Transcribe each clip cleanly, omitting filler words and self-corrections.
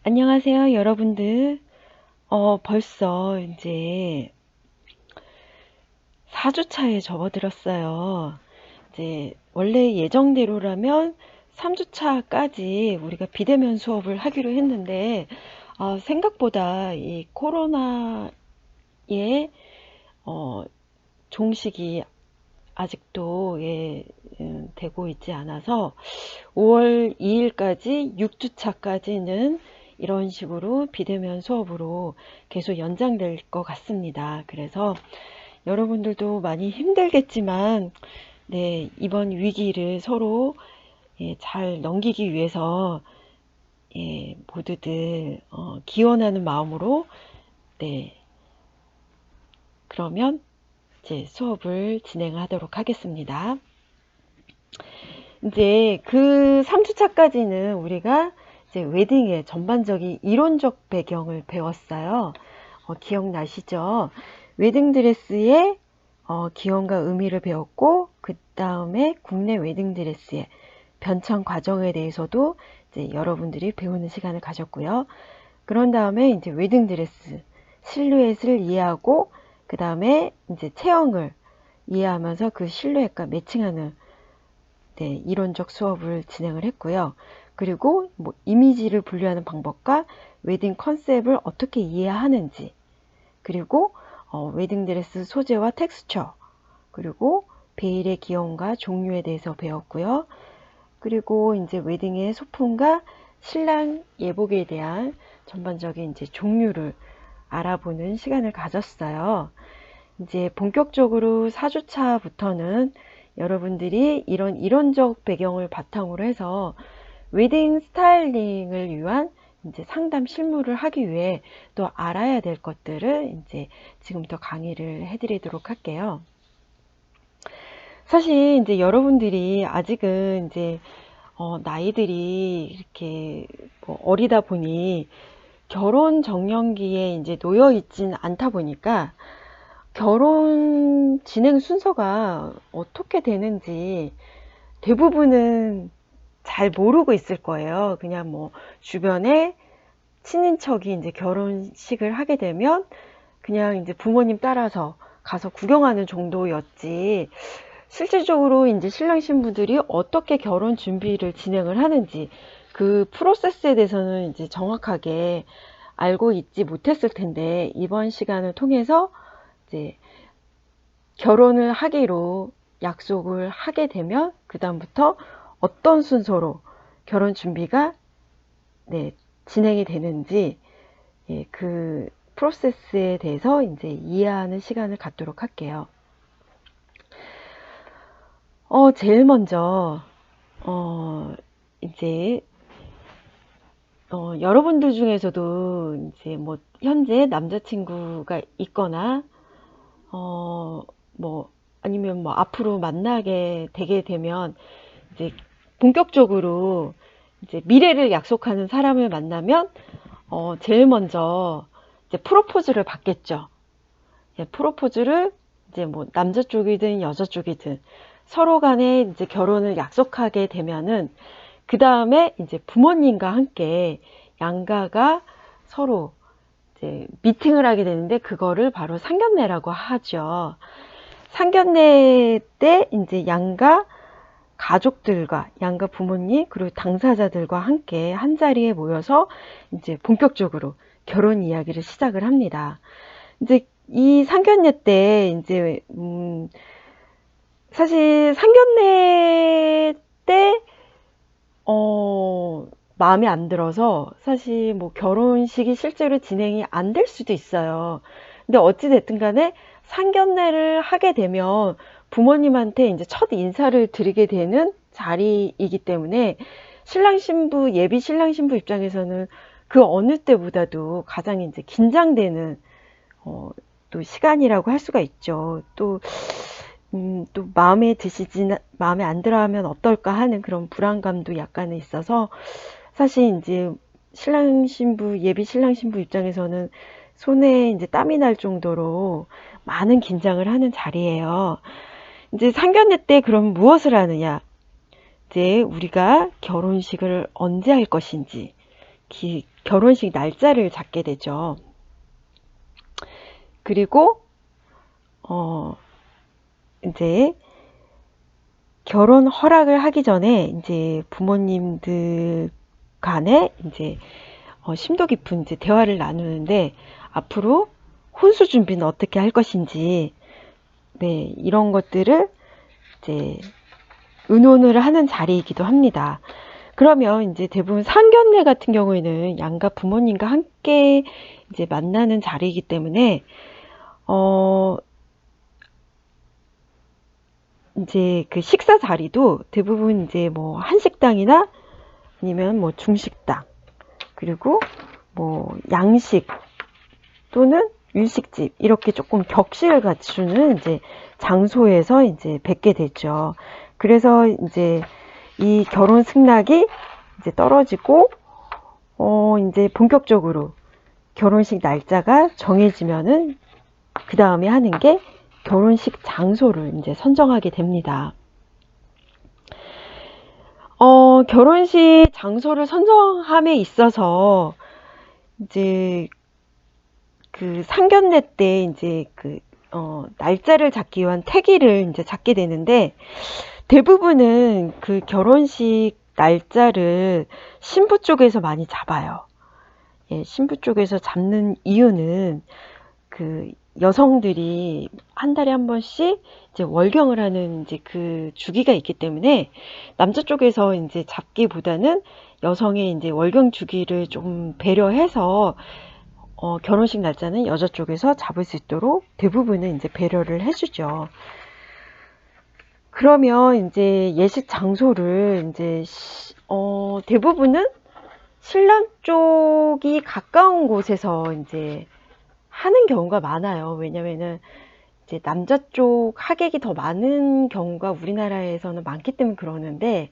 안녕하세요, 여러분들. 벌써 이제 4주차에 접어들었어요. 이제 원래 예정대로라면 3주차까지 우리가 비대면 수업을 하기로 했는데, 생각보다 이 코로나의 어, 종식이 아직도 되고 있지 않아서 5월 2일까지 6주차까지는 이런 식으로 비대면 수업으로 계속 연장될 것 같습니다. 그래서 여러분들도 많이 힘들겠지만 네, 이번 위기를 서로 잘 넘기기 위해서 모두들 기원하는 마음으로 네, 그러면 이제 수업을 진행하도록 하겠습니다. 이제 그 3주차까지는 우리가 이제 웨딩의 전반적인 이론적 배경을 배웠어요. 기억나시죠? 웨딩드레스의 기원과 의미를 배웠고, 그 다음에 국내 웨딩드레스의 변천 과정에 대해서도 이제 여러분들이 배우는 시간을 가졌고요. 그런 다음에 이제 웨딩드레스 실루엣을 이해하고, 그 다음에 이제 체형을 이해하면서 그 실루엣과 매칭하는 이론적 수업을 진행을 했고요. 그리고 뭐 이미지를 분류하는 방법과 웨딩 컨셉을 어떻게 이해하는지, 그리고 웨딩드레스 소재와 텍스처, 그리고 베일의 기형과 종류에 대해서 배웠고요. 그리고 이제 웨딩의 소품과 신랑 예복에 대한 전반적인 이제 종류를 알아보는 시간을 가졌어요. 이제 본격적으로 4주차부터는 여러분들이 이런 이론적 배경을 바탕으로 해서 웨딩 스타일링을 위한 이제 상담 실무를 하기 위해 또 알아야 될 것들을 이제 지금부터 강의를 해드리도록 할게요. 사실 이제 여러분들이 아직은 이제 나이들이 이렇게 뭐 어리다 보니 결혼 정년기에 이제 놓여 있진 않다 보니까 결혼 진행 순서가 어떻게 되는지 대부분은 잘 모르고 있을 거예요. 그냥 뭐 주변에 친인척이 이제 결혼식을 하게 되면 그냥 이제 부모님 따라서 가서 구경하는 정도였지, 실질적으로 이제 신랑 신부들이 어떻게 결혼 준비를 진행을 하는지 그 프로세스에 대해서는 이제 정확하게 알고 있지 못했을 텐데, 이번 시간을 통해서 이제 결혼을 하기로 약속을 하게 되면 그 다음부터 어떤 순서로 결혼 준비가 진행이 되는지 그 프로세스에 대해서 이제 이해하는 시간을 갖도록 할게요. 제일 먼저 이제 여러분들 중에서도 이제 뭐 현재 남자친구가 있거나 뭐 아니면 뭐 앞으로 만나게 되게 되면 이제 본격적으로 이제 미래를 약속하는 사람을 만나면 제일 먼저 이제 프로포즈를 받겠죠. 프로포즈를 이제 뭐 남자 쪽이든 여자 쪽이든 서로 간에 이제 결혼을 약속하게 되면은 그 다음에 이제 부모님과 함께 양가가 서로 이제 미팅을 하게 되는데, 그거를 바로 상견례라고 하죠. 상견례 때 이제 양가 가족들과 양가 부모님 그리고 당사자들과 함께 한 자리에 모여서 이제 본격적으로 결혼 이야기를 시작을 합니다. 이제 이 상견례 때 이제 사실 상견례 때 마음에 안 들어서 사실 뭐 결혼식이 실제로 진행이 안 될 수도 있어요. 근데 어찌 됐든 간에 상견례를 하게 되면 부모님한테 이제 첫 인사를 드리게 되는 자리이기 때문에 신랑 신부, 예비 신랑 신부 입장에서는 그 어느 때보다도 가장 이제 긴장되는 또 시간이라고 할 수가 있죠. 또 마음에 안 들어 하면 어떨까 하는 그런 불안감도 약간은 있어서, 사실 이제 신랑 신부, 예비 신랑 신부 입장에서는 손에 이제 땀이 날 정도로 많은 긴장을 하는 자리예요. 이제 상견례 때 그럼 무엇을 하느냐? 이제 우리가 결혼식을 언제 할 것인지, 결혼식 날짜를 잡게 되죠. 그리고 이제 결혼 허락을 하기 전에 이제 부모님들 간에 이제 심도 깊은 이제 대화를 나누는데, 앞으로 혼수 준비는 어떻게 할 것인지, 네, 이런 것들을 이제 의논을 하는 자리이기도 합니다. 그러면 이제 대부분 상견례 같은 경우에는 양가 부모님과 함께 이제 만나는 자리이기 때문에 이제 그 식사 자리도 대부분 이제 뭐 한식당이나 아니면 뭐 중식당, 그리고 뭐 양식 또는 일식집, 이렇게 조금 격식을 갖추는 이제 장소에서 이제 뵙게 되죠. 그래서 이제 이 결혼 승낙이 이제 떨어지고 이제 본격적으로 결혼식 날짜가 정해지면은 그 다음에 하는 게 결혼식 장소를 이제 선정하게 됩니다. 결혼식 장소를 선정함에 있어서 이제 그 상견례 때 이제 그 날짜를 잡기 위한 태기를 이제 잡게 되는데, 대부분은 그 결혼식 날짜를 신부 쪽에서 많이 잡아요. 예, 신부 쪽에서 잡는 이유는 그 여성들이 한 달에 한 번씩 이제 월경을 하는 이제 그 주기가 있기 때문에, 남자 쪽에서 이제 잡기보다는 여성의 이제 월경 주기를 좀 배려해서 결혼식 날짜는 여자 쪽에서 잡을 수 있도록 대부분은 이제 배려를 해주죠. 그러면 이제 예식 장소를 이제 대부분은 신랑 쪽이 가까운 곳에서 이제 하는 경우가 많아요. 왜냐면은 이제 남자 쪽 하객이 더 많은 경우가 우리나라에서는 많기 때문에 그러는데,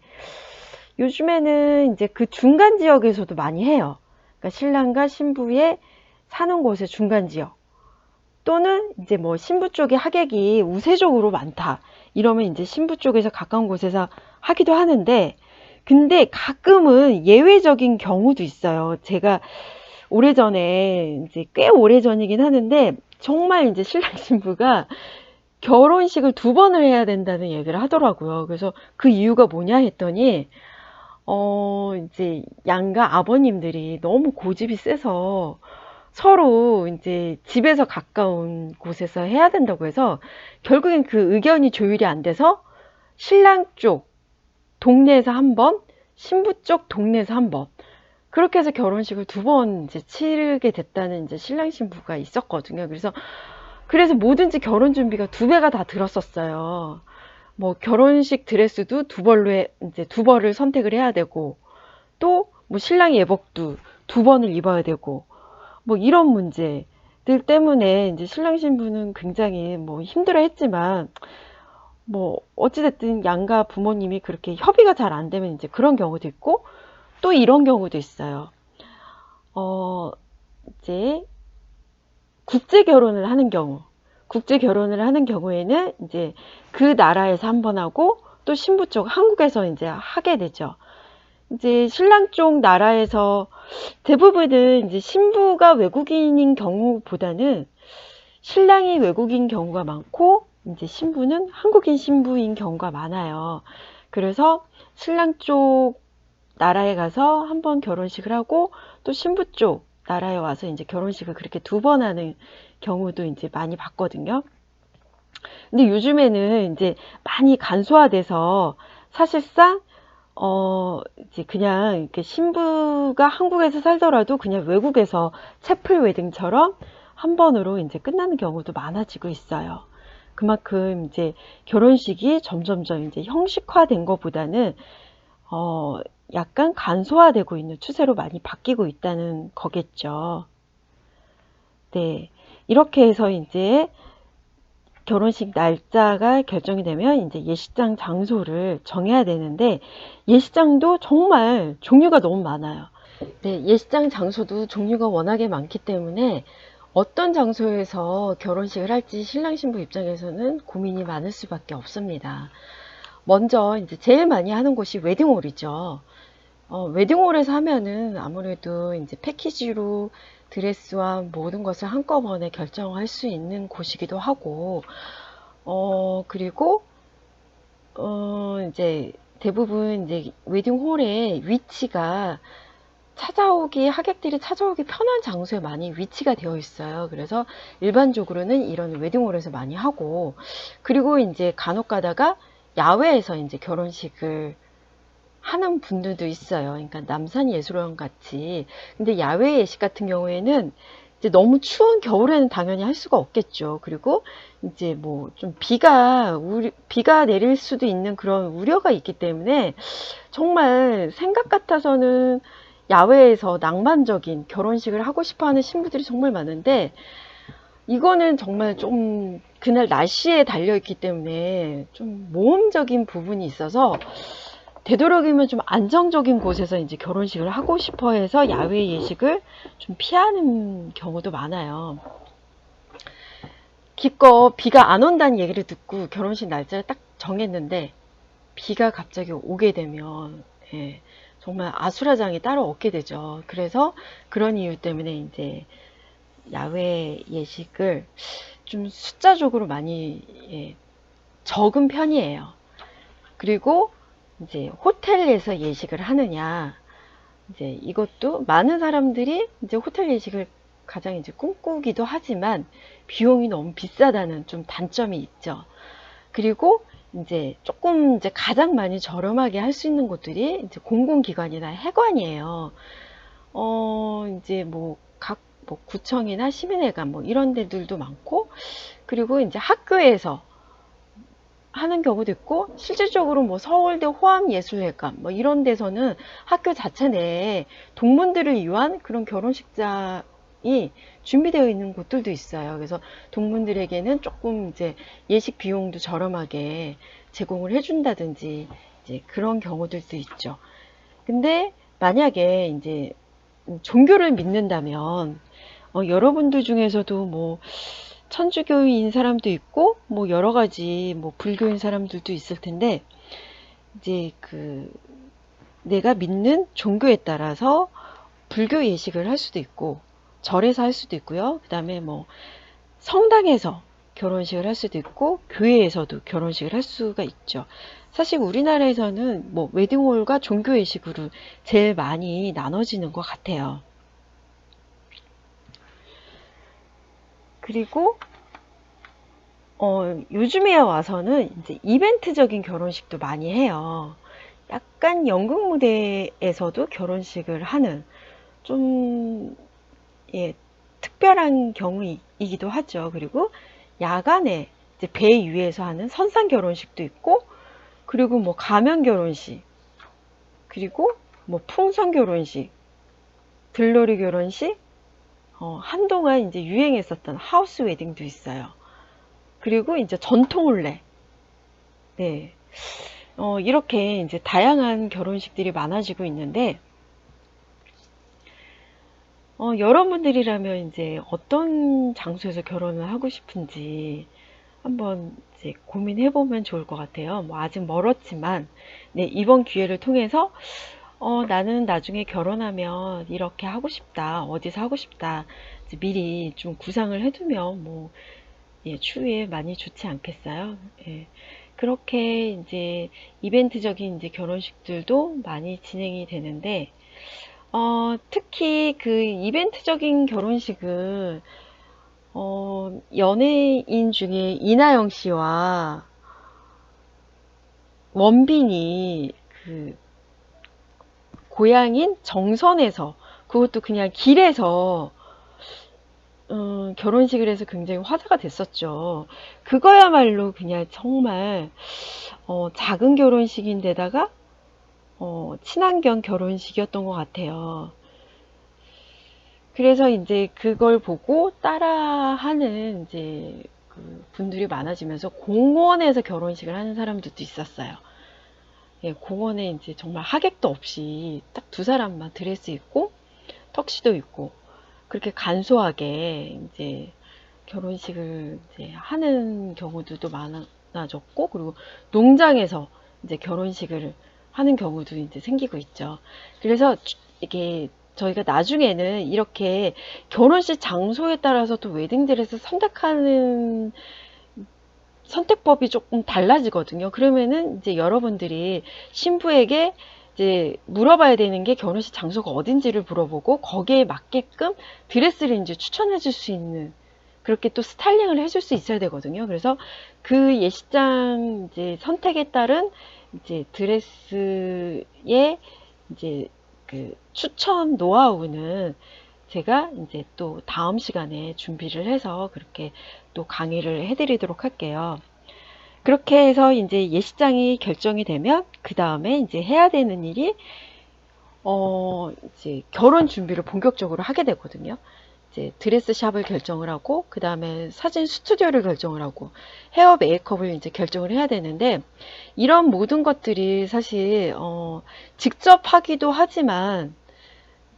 요즘에는 이제 그 중간 지역에서도 많이 해요. 그러니까 신랑과 신부의 사는 곳의 중간 지역, 또는 이제 뭐 신부 쪽의 하객이 우세적으로 많다 이러면 이제 신부 쪽에서 가까운 곳에서 하기도 하는데, 근데 가끔은 예외적인 경우도 있어요. 제가 오래전에, 이제 꽤 오래전이긴 하는데, 정말 이제 신랑 신부가 결혼식을 2번을 해야 된다는 얘기를 하더라고요. 그래서 그 이유가 뭐냐 했더니 이제 양가 아버님들이 너무 고집이 세서 서로 이제 집에서 가까운 곳에서 해야 된다고 해서, 결국엔 그 의견이 조율이 안 돼서 신랑 쪽 동네에서 1번, 신부 쪽 동네에서 1번, 그렇게 해서 결혼식을 2번 이제 치르게 됐다는 이제 신랑 신부가 있었거든요. 그래서 뭐든지 결혼 준비가 2배가 다 들었었어요. 뭐 결혼식 드레스도 2벌을 선택을 해야 되고, 또 뭐 신랑 예복도 2번을 입어야 되고, 뭐 이런 문제들 때문에 이제 신랑 신부는 굉장히 뭐 힘들어 했지만, 뭐 어찌됐든 양가 부모님이 그렇게 협의가 잘 안 되면 이제 그런 경우도 있고, 또 이런 경우도 있어요. 이제 국제 결혼을 하는 경우에는 이제 그 나라에서 1번 하고, 또 신부 쪽 한국에서 이제 하게 되죠. 이제 신랑 쪽 나라에서 대부분은 이제 신부가 외국인인 경우보다는 신랑이 외국인 경우가 많고, 이제 신부는 한국인 신부인 경우가 많아요. 그래서 신랑 쪽 나라에 가서 1번 결혼식을 하고, 또 신부 쪽 나라에 와서 이제 결혼식을 그렇게 2번 하는 경우도 이제 많이 봤거든요. 근데 요즘에는 이제 많이 간소화돼서 사실상 이제 그냥 이렇게 신부가 한국에서 살더라도 그냥 외국에서 채플 웨딩처럼 1번으로 이제 끝나는 경우도 많아지고 있어요. 그만큼 이제 결혼식이 점점점 이제 형식화된 것보다는 약간 간소화되고 있는 추세로 많이 바뀌고 있다는 거겠죠. 네, 이렇게 해서 이제 결혼식 날짜가 결정이 되면 이제 예식장 장소를 정해야 되는데, 예식장도 정말 종류가 너무 많아요. 네, 예식장 장소도 종류가 워낙에 많기 때문에 어떤 장소에서 결혼식을 할지 신랑 신부 입장에서는 고민이 많을 수밖에 없습니다. 먼저 이제 제일 많이 하는 곳이 웨딩홀이죠. 웨딩홀에서 하면은 아무래도 이제 패키지로 드레스와 모든 것을 한꺼번에 결정할 수 있는 곳이기도 하고, 그리고, 이제 대부분 이제 웨딩홀의 위치가 하객들이 찾아오기 편한 장소에 많이 위치가 되어 있어요. 그래서 일반적으로는 이런 웨딩홀에서 많이 하고, 그리고 이제 간혹 가다가 야외에서 이제 결혼식을 하는 분들도 있어요. 그러니까 남산예술원 같이. 근데 야외 예식 같은 경우에는 이제 너무 추운 겨울에는 당연히 할 수가 없겠죠. 그리고 이제 뭐 좀 비가 내릴 수도 있는 그런 우려가 있기 때문에 정말 생각 같아서는 야외에서 낭만적인 결혼식을 하고 싶어 하는 신부들이 정말 많은데, 이거는 정말 좀 그날 날씨에 달려 있기 때문에 좀 모험적인 부분이 있어서, 되도록이면 좀 안정적인 곳에서 이제 결혼식을 하고 싶어 해서 야외 예식을 좀 피하는 경우도 많아요. 기껏 비가 안 온다는 얘기를 듣고 결혼식 날짜를 딱 정했는데 비가 갑자기 오게 되면, 예, 정말 아수라장이 따로 없게 되죠. 그래서 그런 이유 때문에 이제 야외 예식을 좀 숫자적으로 많이, 예, 적은 편이에요. 그리고 이제 호텔에서 예식을 하느냐, 이제 이것도 많은 사람들이 이제 호텔 예식을 가장 이제 꿈꾸기도 하지만 비용이 너무 비싸다는 좀 단점이 있죠. 그리고 이제 조금 이제 가장 많이 저렴하게 할 수 있는 곳들이 이제 공공기관이나 해관이에요. 이제 뭐 뭐 구청이나 시민회관 뭐 이런 데들도 많고, 그리고 이제 학교에서 하는 경우도 있고, 실질적으로 뭐 서울대 호암예술회관 뭐 이런 데서는 학교 자체 내에 동문들을 위한 그런 결혼식장이 준비되어 있는 곳들도 있어요. 그래서 동문들에게는 조금 이제 예식 비용도 저렴하게 제공을 해준다든지 이제 그런 경우들도 있죠. 근데 만약에 이제 종교를 믿는다면, 여러분들 중에서도 뭐 천주교인 사람도 있고 뭐 여러 가지 뭐 불교인 사람들도 있을 텐데, 이제 그 내가 믿는 종교에 따라서 불교 예식을 할 수도 있고 절에서 할 수도 있고요. 그 다음에 뭐 성당에서 결혼식을 할 수도 있고 교회에서도 결혼식을 할 수가 있죠. 사실 우리나라에서는 뭐 웨딩홀과 종교 예식으로 제일 많이 나눠지는 것 같아요. 그리고 요즘에 와서는 이제 이벤트적인 결혼식도 많이 해요. 약간 연극 무대에서도 결혼식을 하는 좀, 예, 특별한 경우이기도 하죠. 그리고 야간에 이제 배 위에서 하는 선상 결혼식도 있고, 그리고 뭐 가면 결혼식, 그리고 뭐 풍선 결혼식, 들러리 결혼식, 한동안 이제 유행했었던 하우스 웨딩도 있어요. 그리고 이제 전통 혼례. 네. 이렇게 이제 다양한 결혼식들이 많아지고 있는데, 여러분들이라면 이제 어떤 장소에서 결혼을 하고 싶은지 한번 이제 고민해 보면 좋을 것 같아요. 뭐 아직 멀었지만, 네, 이번 기회를 통해서 나는 나중에 결혼하면 이렇게 하고 싶다, 어디서 하고 싶다, 이제 미리 좀 구상을 해두면 뭐, 예, 추후에 많이 좋지 않겠어요? 예. 그렇게 이제 이벤트적인 이제 결혼식들도 많이 진행이 되는데, 특히 그 이벤트적인 결혼식은, 연예인 중에 이나영 씨와 원빈이 그 고향인 정선에서, 그것도 그냥 길에서 결혼식을 해서 굉장히 화제가 됐었죠. 그거야말로 그냥 정말 작은 결혼식인데다가 친환경 결혼식이었던 것 같아요. 그래서 이제 그걸 보고 따라하는 이제 그 분들이 많아지면서 공원에서 결혼식을 하는 사람들도 있었어요. 예, 공원에 이제 정말 하객도 없이 딱 두 사람만 드레스 입고 턱시도 입고 그렇게 간소하게 이제 결혼식을 이제 하는 경우들도 많아졌고, 그리고 농장에서 이제 결혼식을 하는 경우도 이제 생기고 있죠. 그래서 이게 저희가 나중에는 이렇게 결혼식 장소에 따라서 또 웨딩드레스 선택하는 선택법이 조금 달라지거든요. 그러면은 이제 여러분들이 신부에게 이제 물어봐야 되는 게 결혼식 장소가 어딘지를 물어보고 거기에 맞게끔 드레스를 이제 추천해 줄 수 있는, 그렇게 또 스타일링을 해줄 수 있어야 되거든요. 그래서 그 예식장 이제 선택에 따른 이제 드레스의 이제 그 추천 노하우는 제가 이제 또 다음 시간에 준비를 해서 그렇게 또 강의를 해드리도록 할게요. 그렇게 해서 이제 예식장이 결정이 되면 그 다음에 이제 해야 되는 일이 이제 결혼 준비를 본격적으로 하게 되거든요. 이제 드레스샵을 결정을 하고 그 다음에 사진 스튜디오를 결정을 하고 헤어 메이크업을 이제 결정을 해야 되는데, 이런 모든 것들이 사실 직접 하기도 하지만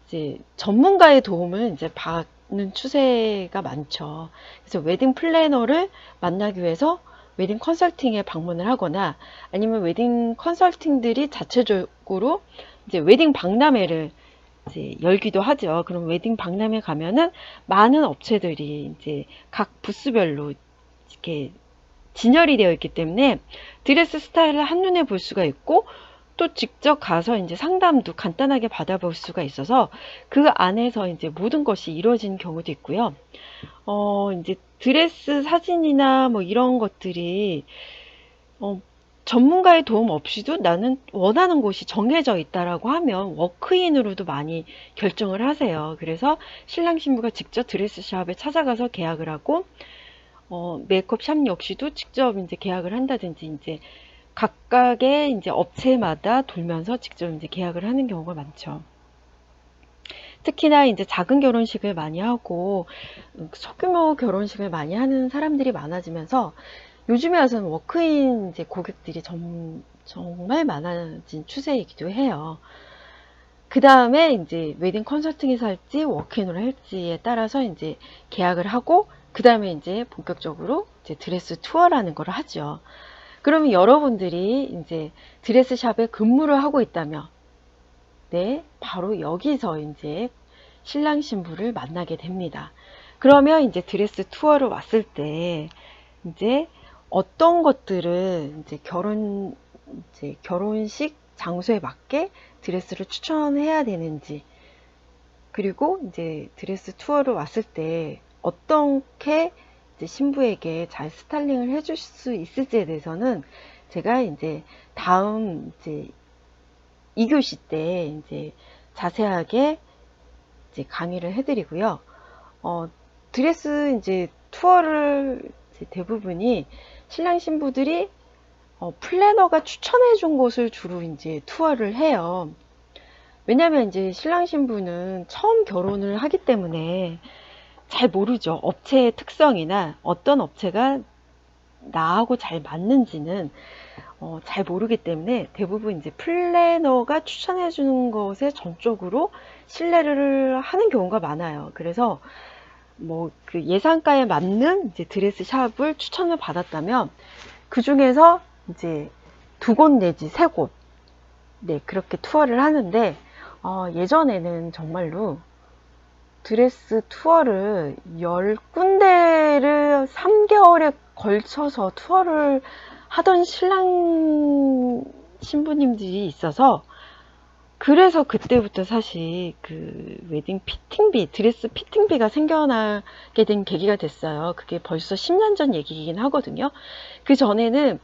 이제 전문가의 도움을 이제 받는 추세가 많죠. 그래서 웨딩 플래너를 만나기 위해서 웨딩 컨설팅에 방문을 하거나 아니면 웨딩 컨설팅들이 자체적으로 이제 웨딩 박람회를 이제 열기도 하죠. 그럼 웨딩 박람회 가면은 많은 업체들이 이제 각 부스별로 이렇게 진열이 되어 있기 때문에 드레스 스타일을 한눈에 볼 수가 있고, 또 직접 가서 이제 상담도 간단하게 받아볼 수가 있어서 그 안에서 이제 모든 것이 이루어지는 경우도 있고요. 이제 드레스 사진이나 뭐 이런 것들이 전문가의 도움 없이도 나는 원하는 곳이 정해져 있다라고 하면 워크인으로도 많이 결정을 하세요. 그래서 신랑 신부가 직접 드레스샵에 찾아가서 계약을 하고, 메이크업샵 역시도 직접 이제 계약을 한다든지 이제 각각의 이제 업체마다 돌면서 직접 이제 계약을 하는 경우가 많죠. 특히나 이제 작은 결혼식을 많이 하고 소규모 결혼식을 많이 하는 사람들이 많아지면서 요즘에 와서는 워크인 이제 고객들이 정말 많아진 추세이기도 해요. 그 다음에 이제 웨딩 컨설팅에서 할지 워크인으로 할지에 따라서 이제 계약을 하고 그 다음에 이제 본격적으로 이제 드레스 투어라는 걸 하죠. 그러면 여러분들이 이제 드레스샵에 근무를 하고 있다면, 네, 바로 여기서 이제 신랑 신부를 만나게 됩니다. 그러면 이제 드레스 투어를 왔을 때 이제 어떤 것들을 이제 결혼식 장소에 맞게 드레스를 추천해야 되는지, 그리고 이제 드레스 투어를 왔을 때 어떻게 이제 신부에게 잘 스타일링을 해줄 수 있을지에 대해서는 제가 이제 다음 이제 2교시 때 이제 자세하게 이제 강의를 해드리고요. 드레스 이제 투어를 이제 대부분이 신랑 신부들이 플래너가 추천해 준 곳을 주로 이제 투어를 해요. 왜냐면 이제 신랑 신부는 처음 결혼을 하기 때문에 잘 모르죠. 업체의 특성이나 어떤 업체가 나하고 잘 맞는지는 잘 모르기 때문에 대부분 이제 플래너가 추천해 주는 것에 전적으로 신뢰를 하는 경우가 많아요. 그래서 뭐 그 예상가에 맞는 이제 드레스 샵을 추천을 받았다면 그 중에서 이제 2곳 내지 3곳, 네, 그렇게 투어를 하는데, 예전에는 정말로 드레스 투어를 10군데를 3개월에 걸쳐서 투어를 하던 신랑 신부님들이 있어서, 그래서 그때부터 사실 그 웨딩 피팅비, 드레스 피팅비가 생겨나게 된 계기가 됐어요. 그게 벌써 10년 전 얘기이긴 하거든요. 그 전에는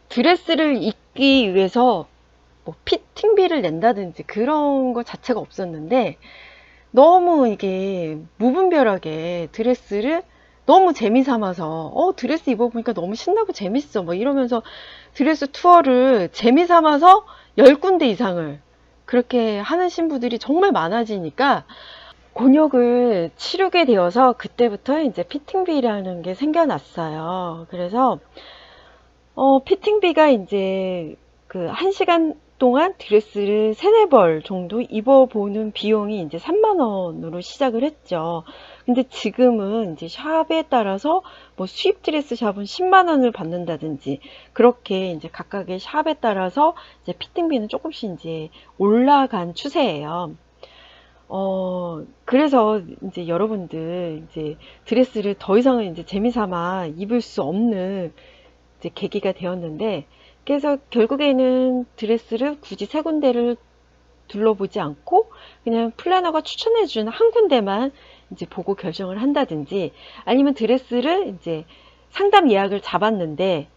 드레스를 입기 위해서 뭐 피팅비를 낸다든지 그런 거 자체가 없었는데, 너무 이게 무분별하게 드레스를 너무 재미삼아서 드레스 입어보니까 너무 신나고 재밌어 뭐 이러면서 드레스 투어를 재미삼아서 10군데 이상을 그렇게 하는 신부들이 정말 많아지니까 곤욕을 치르게 되어서 그때부터 이제 피팅비라는 게 생겨났어요. 그래서 피팅비가 이제 그 1시간 오랫동안 드레스를 3-4벌 정도 입어보는 비용이 이제 3만 원으로 시작을 했죠. 근데 지금은 이제 샵에 따라서 뭐 수입 드레스 샵은 10만 원을 받는다든지 그렇게 이제 각각의 샵에 따라서 이제 피팅비는 조금씩 이제 올라간 추세예요. 그래서 이제 여러분들 이제 드레스를 더 이상은 이제 재미삼아 입을 수 없는 이제 계기가 되었는데, 그래서 결국에는 드레스를 굳이 3군데를 둘러보지 않고 그냥 플래너가 추천해준 한 군데만 이제 보고 결정을 한다든지, 아니면 드레스를 이제 상담 예약을 잡았는데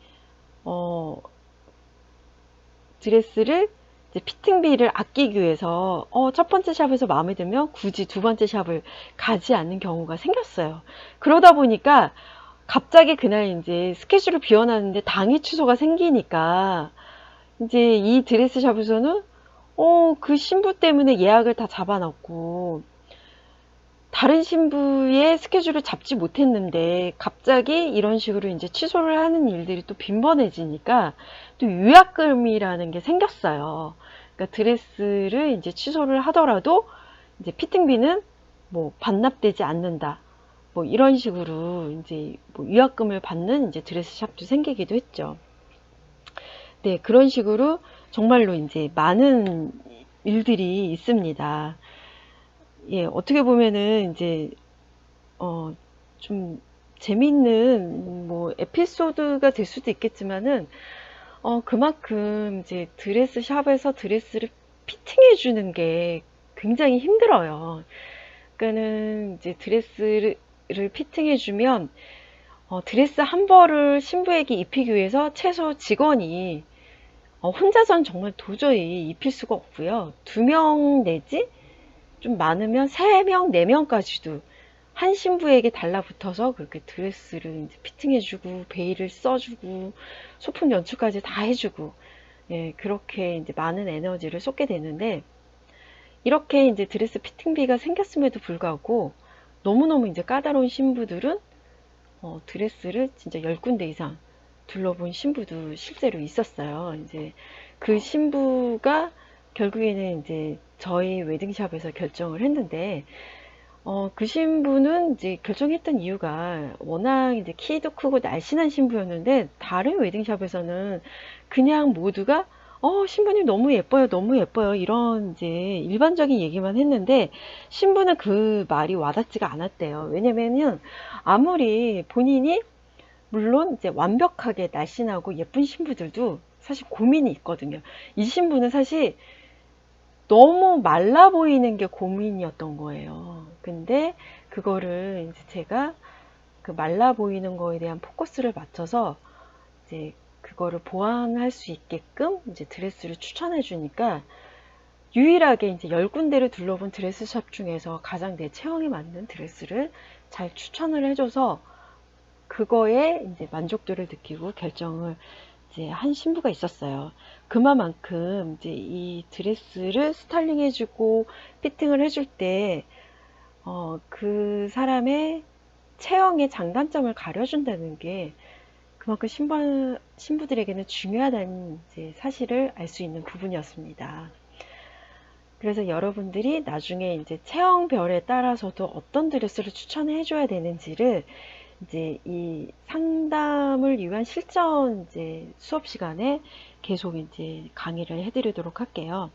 드레스를 이제 피팅비를 아끼기 위해서 첫 번째 샵에서 마음에 들면 굳이 두 번째 샵을 가지 않는 경우가 생겼어요. 그러다 보니까 갑자기 그날 이제 스케줄을 비워놨는데 당일 취소가 생기니까 이제 이 드레스 샵에서는 그 신부 때문에 예약을 다 잡아놨고 다른 신부의 스케줄을 잡지 못했는데 갑자기 이런 식으로 이제 취소를 하는 일들이 또 빈번해지니까 또 위약금이라는 게 생겼어요. 그러니까 드레스를 이제 취소를 하더라도 이제 피팅비는 뭐 반납되지 않는다. 뭐 이런 식으로 이제 뭐 위약금을 받는 이제 드레스 샵도 생기기도 했죠. 네, 그런 식으로 정말로 이제 많은 일들이 있습니다. 예, 어떻게 보면은 이제 좀 재미있는 뭐 에피소드가 될 수도 있겠지만은 그만큼 이제 드레스 샵에서 드레스를 피팅해 주는 게 굉장히 힘들어요. 그러니까는 이제 드레스를 피팅해 주면 드레스 한 벌을 신부에게 입히기 위해서 최소 직원이 혼자서는 정말 도저히 입힐 수가 없고요. 2명 내지 좀 많으면 3명, 4명까지도 한 신부에게 달라붙어서 그렇게 드레스를 이제 피팅해주고 베일을 써주고 소품 연출까지 다 해주고, 예, 그렇게 이제 많은 에너지를 쏟게 되는데, 이렇게 이제 드레스 피팅비가 생겼음에도 불구하고 너무너무 이제 까다로운 신부들은 드레스를 진짜 10군데 이상 둘러본 신부도 실제로 있었어요. 이제 그 신부가 결국에는 이제 저희 웨딩샵에서 결정을 했는데, 그 신부는 이제 결정했던 이유가 워낙 이제 키도 크고 날씬한 신부였는데, 다른 웨딩샵에서는 그냥 모두가 신부님 너무 예뻐요, 너무 예뻐요, 이런 이제 일반적인 얘기만 했는데, 신부는 그 말이 와닿지가 않았대요. 왜냐면은 아무리 본인이 물론 이제 완벽하게 날씬하고 예쁜 신부들도 사실 고민이 있거든요. 이 신부는 사실 너무 말라 보이는 게 고민이었던 거예요. 근데 그거를 이제 제가 그 말라 보이는 거에 대한 포커스를 맞춰서 이제 그거를 보완할 수 있게끔 이제 드레스를 추천해 주니까, 유일하게 이제 10군데를 둘러본 드레스샵 중에서 가장 내 체형에 맞는 드레스를 잘 추천을 해줘서 그거에 이제 만족도를 느끼고 결정을 이제 한 신부가 있었어요. 그만큼 이제 이 드레스를 스타일링 해주고 피팅을 해줄 때 그 사람의 체형의 장단점을 가려준다는 게 그만큼 신부들에게는 중요하다는 이제 사실을 알 수 있는 부분이었습니다. 그래서 여러분들이 나중에 이제 체형별에 따라서도 어떤 드레스를 추천해 줘야 되는지를 이제 이 상담을 위한 실전 이제 수업 시간에 계속 이제 강의를 해드리도록 할게요.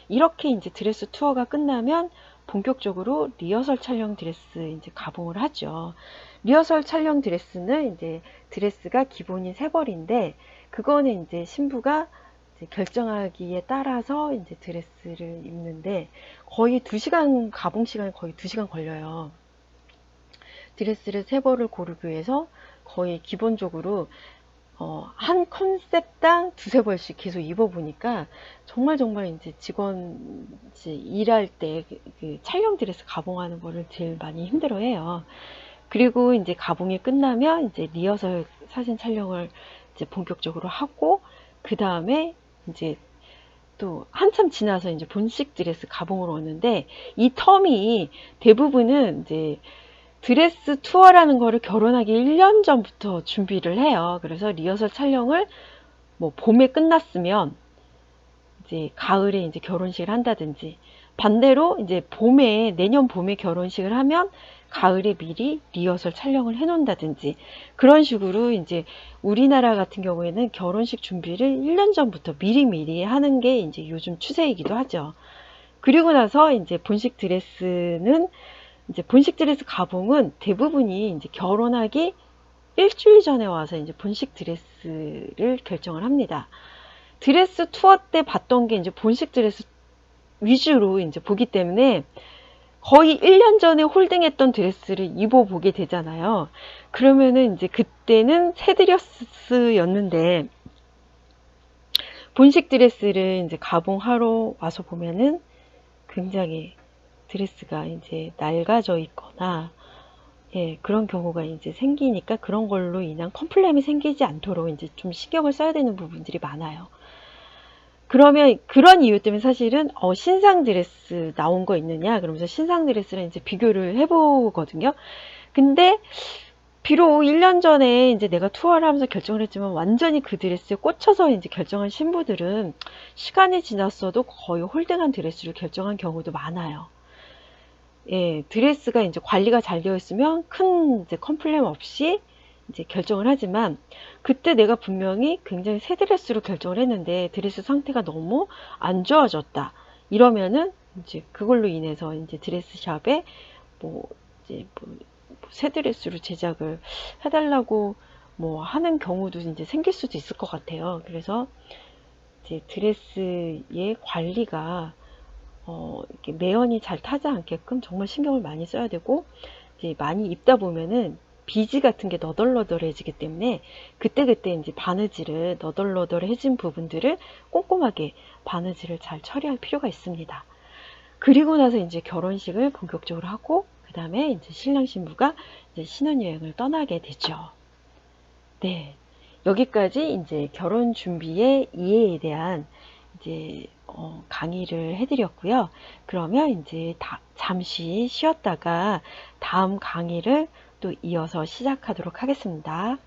이렇게 이제 드레스 투어가 끝나면 본격적으로 리허설 촬영 드레스 이제 가봉을 하죠. 리허설 촬영 드레스는 이제 드레스가 기본이 3벌인데, 그거는 이제 신부가 이제 결정하기에 따라서 이제 드레스를 입는데 거의 2시간, 가봉 시간이 거의 2시간 걸려요. 드레스를 3벌을 고르기 위해서 거의 기본적으로 한 컨셉당 2-3벌씩 계속 입어보니까 정말 이제 직원 이제 일할 때 그 촬영 드레스 가봉하는 거를 제일 많이 힘들어해요. 그리고 이제 가봉이 끝나면 이제 리허설 사진 촬영을 이제 본격적으로 하고, 그 다음에 이제 또 한참 지나서 이제 본식 드레스 가봉으로 오는데, 이 텀이 대부분은 이제 드레스 투어라는 거를 결혼하기 1년 전부터 준비를 해요. 그래서 리허설 촬영을 뭐 봄에 끝났으면 이제 가을에 이제 결혼식을 한다든지, 반대로 이제 내년 봄에 결혼식을 하면 가을에 미리 리허설 촬영을 해 놓는다든지, 그런 식으로 이제 우리나라 같은 경우에는 결혼식 준비를 1년 전부터 미리미리 하는 게 이제 요즘 추세이기도 하죠. 그리고 나서 이제 본식 드레스 가봉은 대부분이 이제 결혼하기 일주일 전에 와서 이제 본식 드레스를 결정을 합니다. 드레스 투어 때 봤던 게 이제 본식 드레스 위주로 이제 보기 때문에 거의 1년 전에 홀딩했던 드레스를 입어보게 되잖아요. 그러면은 이제 그때는 새 드레스였는데, 본식 드레스를 이제 가봉하러 와서 보면은 굉장히 드레스가 이제 낡아져 있거나, 예, 그런 경우가 이제 생기니까 그런 걸로 인한 컴플레인이 생기지 않도록 이제 좀 신경을 써야 되는 부분들이 많아요. 그러면 그런 이유 때문에 사실은 신상 드레스 나온 거 있느냐 그러면서 신상 드레스를 이제 비교를 해보거든요. 근데 비록 1년 전에 이제 내가 투어를 하면서 결정을 했지만 완전히 그 드레스에 꽂혀서 이제 결정한 신부들은 시간이 지났어도 거의 홀딩한 드레스를 결정한 경우도 많아요. 예, 드레스가 이제 관리가 잘 되어 있으면 큰 이제 컴플레인 없이 이제 결정을 하지만, 그때 내가 분명히 굉장히 새 드레스로 결정을 했는데 드레스 상태가 너무 안 좋아졌다, 이러면은 이제 그걸로 인해서 이제 드레스샵에 이제 새 드레스로 제작을 해달라고 하는 경우도 이제 생길 수도 있을 것 같아요. 그래서 이제 드레스의 관리가 이렇게 매연이 잘 타지 않게끔 정말 신경을 많이 써야 되고, 이제 많이 입다 보면은 비지 같은 게 너덜너덜해지기 때문에 그때그때 이제 바느질을, 너덜너덜해진 부분들을 꼼꼼하게 바느질을 잘 처리할 필요가 있습니다. 그리고 나서 이제 결혼식을 본격적으로 하고, 그 다음에 이제 신랑 신부가 이제 신혼여행을 떠나게 되죠. 네. 여기까지 이제 결혼 준비의 이해에 대한 이제 강의를 해드렸고요. 그러면 이제 잠시 쉬었다가 다음 강의를 또 이어서 시작하도록 하겠습니다.